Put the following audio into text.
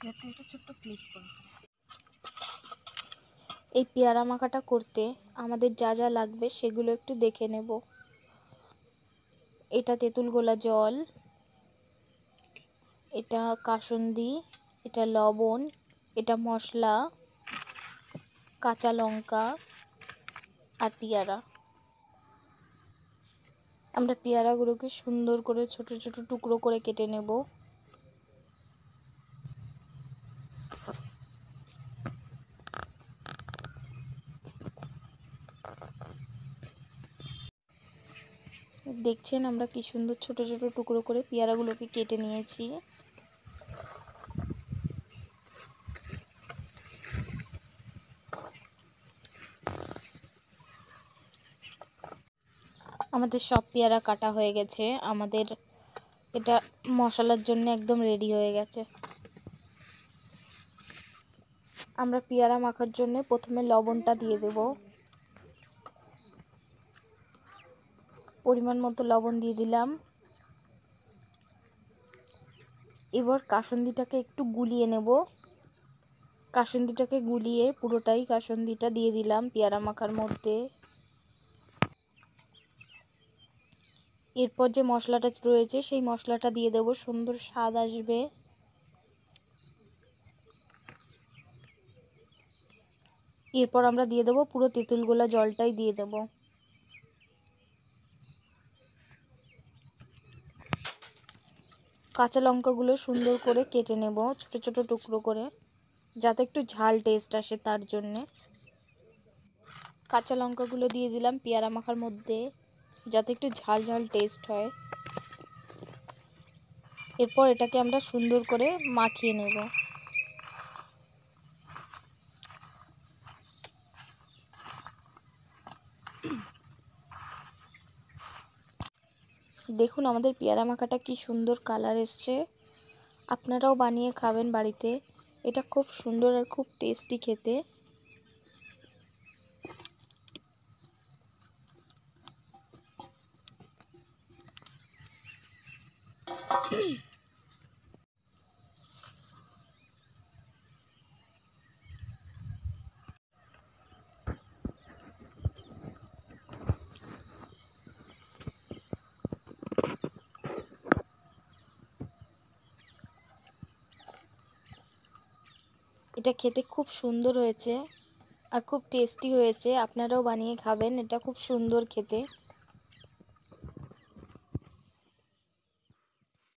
যাতে একটা ছোট্ট ক্লিপ করব। এই পেয়ারা মাখাটা করতে আমাদের যা যা লাগবে সেগুলো একটু দেখে নেব। এটা তেঁতুল গোলা জল, এটা কাসুন্দি, এটা লবণ, এটা মশলা, কাঁচা লঙ্কা আর পেয়ারা। আমরা পেয়ারাগুলোকে সুন্দর করে ছোট ছোট টুকরো করে কেটে নেব। দেখছেন আমরা কি সুন্দর ছোট ছোট টুকরো করে পেয়ারাগুলোকে কেটে নিয়েছি। আমাদের সব পেয়ারা কাটা হয়ে গেছে। আমাদের এটা মশলার জন্য একদম রেডি হয়ে গেছে। আমরা পেয়ারা মাখার জন্য প্রথমে লবণটা দিয়ে দেব। পরিমাণ মতো লবণ দিয়ে দিলাম। এবার কাসুন্দিটাকে একটু গুলিয়ে নেব। কাসুন্দিটাকে গুলিয়ে পুরোটাই কাসুন্দিটা দিয়ে দিলাম পেয়ারা মাখার মধ্যে। এরপর যে মশলাটা রয়েছে সেই মশলাটা দিয়ে দেব, সুন্দর স্বাদ আসবে। এরপর আমরা দিয়ে দেব পুরো তেঁতুল গোলা জলটাই দিয়ে দেব। কাঁচা লঙ্কাগুলো সুন্দর করে কেটে নেব ছোট ছোট টুকরো করে, যাতে একটু ঝাল টেস্ট আসে তার জন্যে। কাঁচা লঙ্কাগুলো দিয়ে দিলাম পেয়ারা মাখার মধ্যে, যাতে একটু ঝাল ঝাল টেস্ট হয়। এরপর এটাকে আমরা সুন্দর করে মাখিয়ে নেব। দেখুন আমাদের পেয়ারা মাখাটা কি সুন্দর কালার এসছে। আপনারাও বানিয়ে খাবেন বাড়িতে, এটা খুব সুন্দর আর খুব টেস্টি খেতে। এটা খেতে খুব সুন্দর হয়েছে আর খুব টেস্টি হয়েছে। আপনারাও বানিয়ে খাবেন, এটা খুব সুন্দর খেতে।